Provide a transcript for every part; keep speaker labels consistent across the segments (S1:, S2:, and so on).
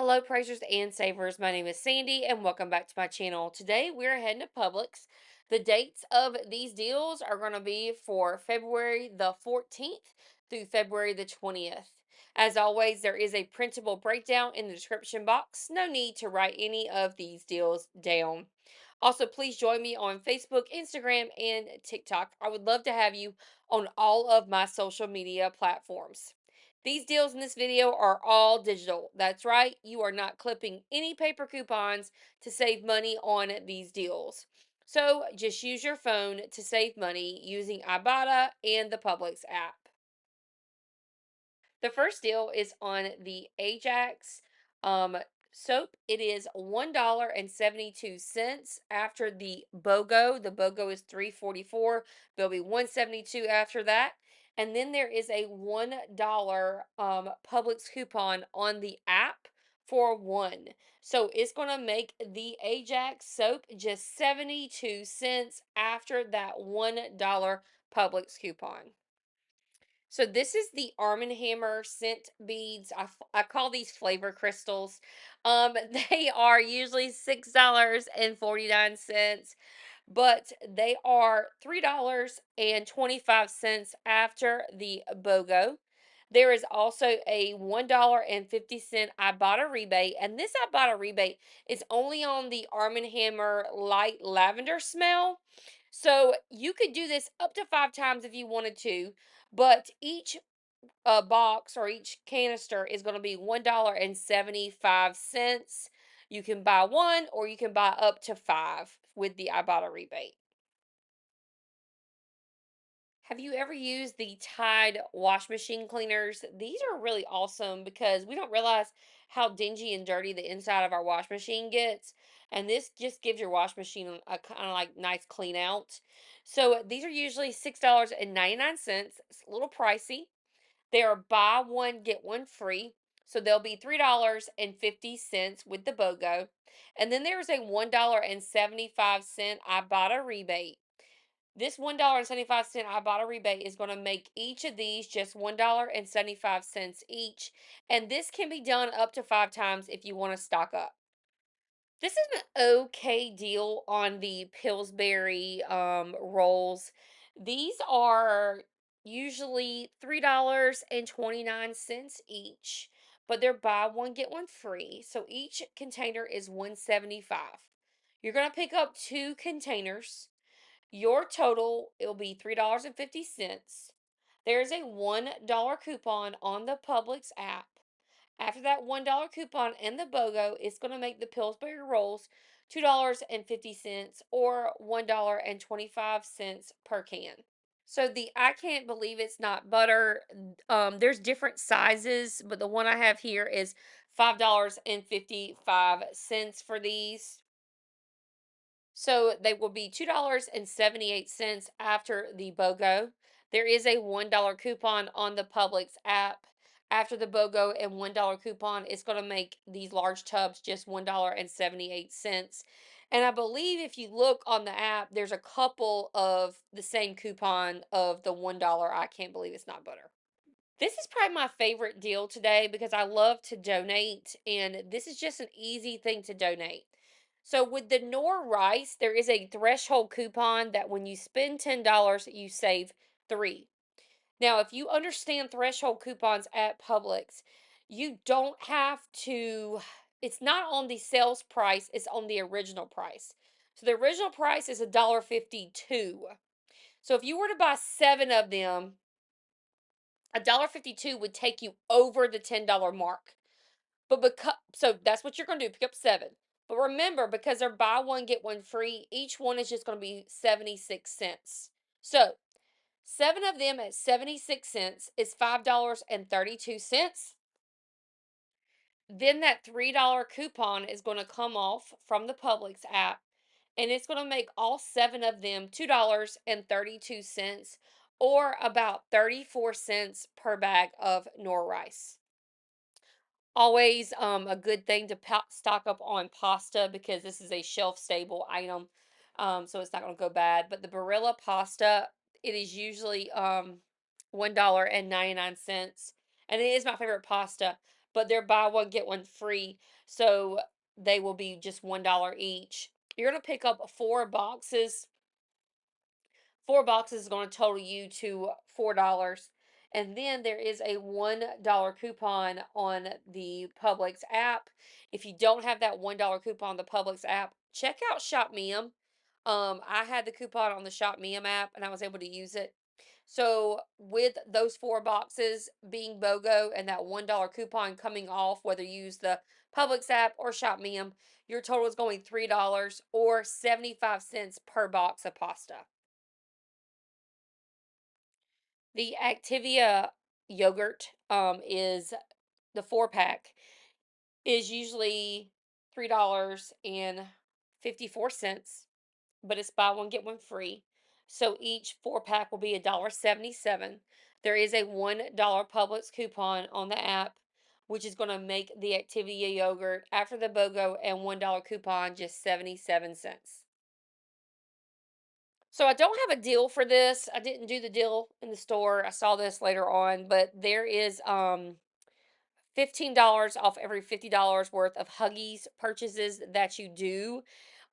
S1: Hello, praisers and savers. My name is Sandy, and welcome back to my channel. Today, we're heading to Publix. The dates of these deals are going to be for February the 14th through February the 20th. As always, there is a printable breakdown in the description box. No need to write any of these deals down. Also, please join me on Facebook, Instagram, and TikTok. I would love to have you on all of my social media platforms. These deals in this video are all digital. That's right, you are not clipping any paper coupons to save money on these deals. So just use your phone to save money using IBOTTA and the Publix app. The first deal is on the Ajax soap. It is $1.72 after the BOGO. The BOGO is $3.44. There'll be $1.72 after that. And then there is a $1 Publix coupon on the app for one. So it's going to make the Ajax soap just 72 cents after that $1 Publix coupon. So this is the Armen Hammer scent beads. I call these flavor crystals. They are usually $6.49, but they are $3.25 after the BOGO. There is also a $1.50 Ibotta rebate, and this Ibotta rebate is only on the Arm& Hammer light lavender smell. So you could do this up to 5 times if you wanted to, but each box or each canister is going to be $1.75. You can buy one or you can buy up to five with the Ibotta rebate. Have you ever used the Tide wash machine cleaners? These are really awesome because we don't realize how dingy and dirty the inside of our wash machine gets. And this just gives your wash machine a kind of like nice clean out. So these are usually $6.99. It's a little pricey. They are buy one, get one free. So they'll be $3.50 with the BOGO. And then there's a $1.75 Ibotta rebate. This $1.75 Ibotta rebate is going to make each of these just $1.75 each. And this can be done up to 5 times if you want to stock up. This is an okay deal on the Pillsbury rolls. These are usually $3.29 each, but they're buy one get one free. So each container is $1.75. You're going to pick up 2 containers. Your total it'll be $3.50. There's a $1 coupon on the Publix app. After that $1 coupon and the BOGO, it's going to make the Pillsbury Rolls $2.50 or $1.25 per can. So the I can't believe it's not butter. There's different sizes, but the one I have here is $5.55 for these. So they will be $2.78 after the BOGO. There is a $1 coupon on the Publix app. After the BOGO and $1 coupon, it's going to make these large tubs just $1.78. And I believe if you look on the app, there's a couple of the same coupon of the $1. I can't believe it's not butter. This is probably my favorite deal today because I love to donate, and this is just an easy thing to donate. So, with the Nor rice, there is a threshold coupon that when you spend $10, you save three. Now, if you understand threshold coupons at Publix, you don't have to, it's not on the sales price, it's on the original price. So, the original price is $1.52. So, if you were to buy 7 of them, $1.52 would take you over the $10 mark. But because so that's what you're going to do, pick up 7. But remember, because they're buy one get one free, each one is just going to be 76 cents. So 7 of them at 76 cents is $5.32. Then that $3 coupon is going to come off from the Publix app, and it's going to make all 7 of them $2.32 or about 34 cents per bag of nor rice. Always a good thing to stock up on pasta because this is a shelf stable item, so it's not going to go bad. But the Burilla Pasta, it is usually $1.99, and it is my favorite pasta. but they're buy one, get one free. So they will be just $1 each. You're going to pick up 4 boxes. 4 boxes is going to total you to $4. And then there is a $1 coupon on the Publix app. If you don't have that $1 coupon on the Publix app, check out Shop Miam. I had the coupon on the Shop Miam app and I was able to use it. So with those 4 boxes being BOGO and that $1 coupon coming off, whether you use the Publix app or Shop Miam, your total is going $3 or 75 cents per box of pasta. The Activia yogurt is the 4 pack is usually $3.54, but it's buy one get one free. So each 4 pack will be $1.77. There is a $1 Publix coupon on the app, which is going to make the Activia yogurt after the BOGO and $1 coupon just 77 cents. So I don't have a deal for this. I didn't do the deal in the store. I saw this later on, but there is $15 off every $50 worth of Huggies purchases that you do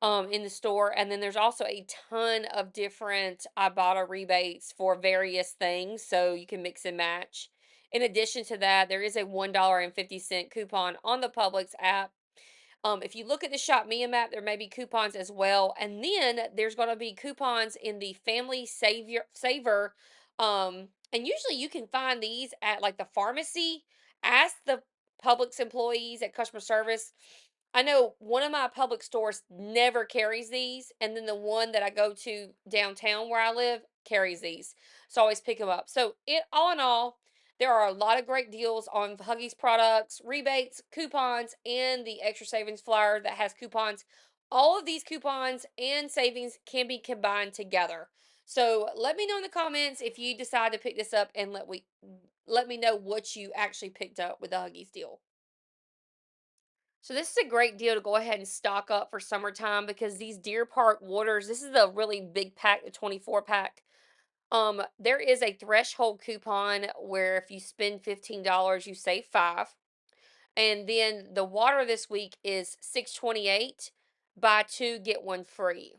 S1: in the store. And then there's also a ton of different IBOTTA rebates for various things, so you can mix and match. In addition to that, there is a $1.50 coupon on the Publix app. If you look at the Shop Mia map, there may be coupons as well. And then there's going to be coupons in the Family Saver. And usually you can find these at like the pharmacy. Ask the Publix employees at customer service. I know one of my public stores never carries these, and then the one that I go to downtown where I live carries these. So I always pick them up. So it all in all, there are a lot of great deals on Huggies products, rebates, coupons, and the extra savings flyer that has coupons. All of these coupons and savings can be combined together. So let me know in the comments if you decide to pick this up, and let me know what you actually picked up with the Huggies deal. So this is a great deal to go ahead and stock up for summertime because these Deer Park waters, this is a really big pack, the 24 pack. There is a threshold coupon where if you spend $15, you save 5. And then the water this week is 6.28. Buy 2 get 1 free.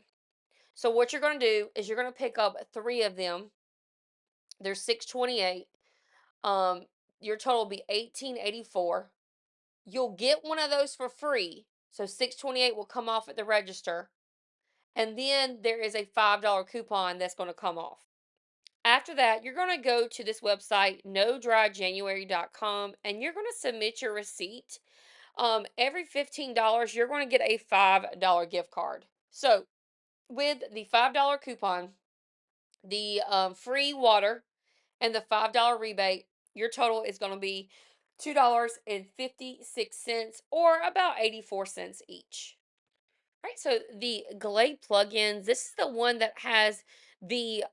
S1: So what you're going to do is you're going to pick up 3 of them. They're 6.28. Um your total will be 18.84. You'll get one of those for free. So 6.28 will come off at the register. And then there is a $5 coupon that's going to come off. After that, you're going to go to this website, nodryjanuary.com, and you're going to submit your receipt. Every $15, you're going to get a $5 gift card. So, with the $5 coupon, the free water, and the $5 rebate, your total is going to be $2.56 or about 84 cents each. Right, so the Glade plugins, this is the one that has the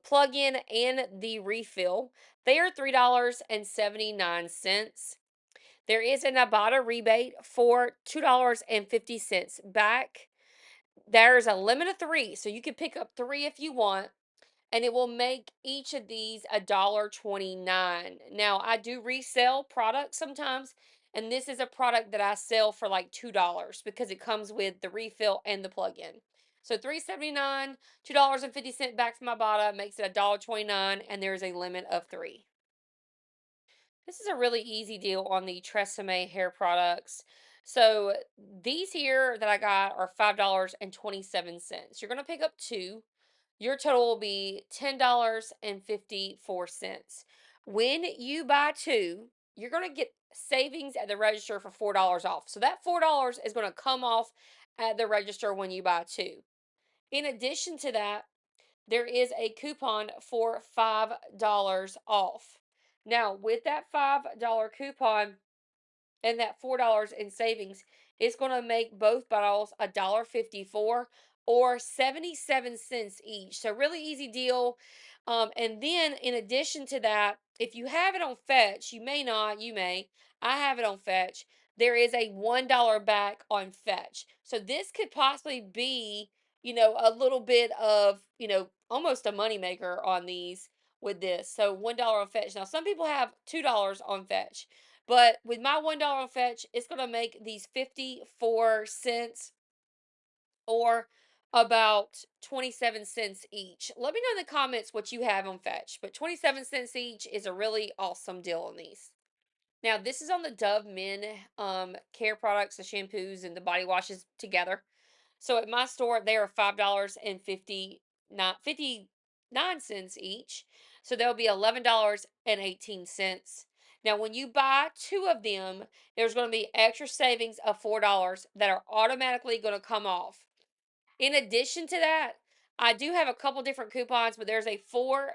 S1: plug-in and the refill. They are $3.79. There is an Ibotta rebate for $2.50 back. There's a limit of 3, so you can pick up 3 if you want, and it will make each of these $1.29. Now, I do resell products sometimes, and this is a product that I sell for like $2 because it comes with the refill and the plug-in. So $3.79, $2.50 back from my bottom makes it $1.29, and there's a limit of 3. This is a really easy deal on the Tresemme hair products. So these here that I got are $5.27. You're going to pick up 2. Your total will be $10.54. When you buy 2, you're going to get savings at the register for $4 off. So that $4 is going to come off at the register when you buy 2. In addition to that, there is a coupon for $5 off. Now, with that $5 coupon, and that $4 in savings is going to make both bottles $1.54 or 77 cents each. So really easy deal. And then in addition to that, if you have it on Fetch, you may not, you may. I have it on Fetch. There is a $1 back on Fetch. So this could possibly be, a little bit of, almost a moneymaker on these with this. So $1 on Fetch. Now some people have $2 on Fetch. But with my $1 fetch, it's going to make these 54 cents or about 27 cents each. Let me know in the comments what you have on fetch, but 27 cents each is a really awesome deal on these. Now, this is on the Dove Men care products, the shampoos and the body washes together. So at my store, they are $5.59 each. So they'll be $11.18. Now, when you buy two of them, there's going to be extra savings of $4 that are automatically going to come off. In addition to that, I do have a couple different coupons, but there's a $4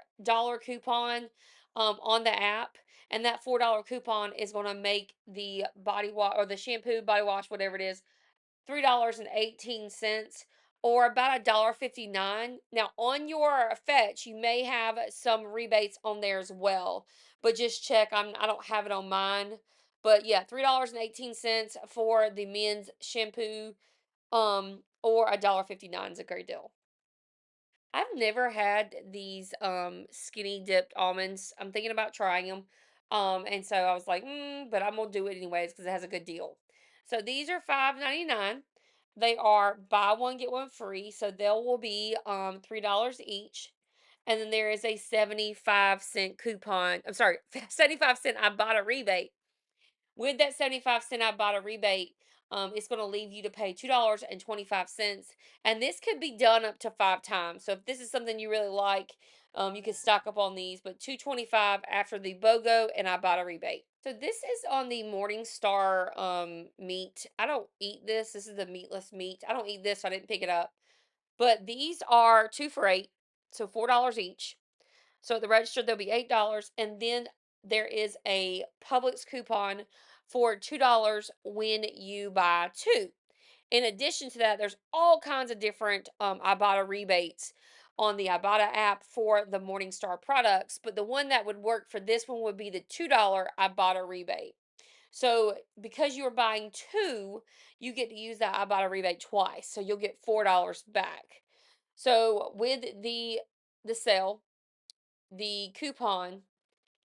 S1: coupon on the app, and that $4 coupon is going to make the body wash or the shampoo, body wash, whatever it is, $3.18 or about $1.59. Now, on your fetch, you may have some rebates on there as well, but just check. I don't have it on mine, but yeah, $3.18 for the men's shampoo, or $1.59 is a great deal. I've never had these skinny dipped almonds. I'm thinking about trying them. And so I was like, but I'm gonna do it anyways because it has a good deal. So these are $5.99. They are buy one get one free. So they will be $3 each. And then there is a 75-cent coupon. I'm sorry, 75-cent I bought a rebate. With that 75-cent I bought a rebate, it's going to leave you to pay $2.25. And this could be done up to 5 times. So if this is something you really like, you can stock up on these. But $2.25 after the BOGO and I bought a rebate. So this is on the Morningstar meat. I don't eat this. This is the meatless meat. I don't eat this, so I didn't pick it up. But these are 2 for 8, so $4 each. So at the register, there'll be $8. And then there is a Publix coupon for $2 when you buy two. In addition to that, there's all kinds of different Ibotta rebates on the Ibotta app for the Morningstar products. But the one that would work for this one would be the $2 Ibotta rebate. So because you're buying two, you get to use that Ibotta rebate twice. So you'll get $4 back. So with the sale, the coupon,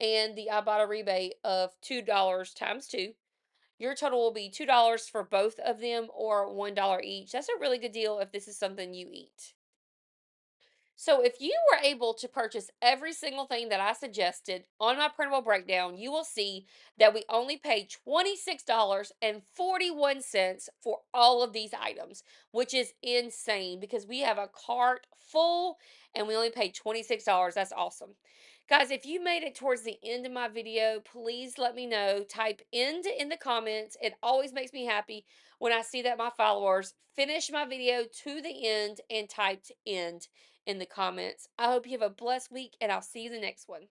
S1: and the Ibotta rebate of $2 times two, your total will be $2 for both of them or $1 each. That's a really good deal if this is something you eat. So if you were able to purchase every single thing that I suggested on my printable breakdown, you will see that we only paid $26.41 for all of these items, which is insane because we have a cart full and we only paid $26. That's awesome. Guys, if you made it towards the end of my video, please let me know. Type end in the comments. It always makes me happy when I see that my followers finish my video to the end and typed end in the comments. I hope you have a blessed week and I'll see you in the next one.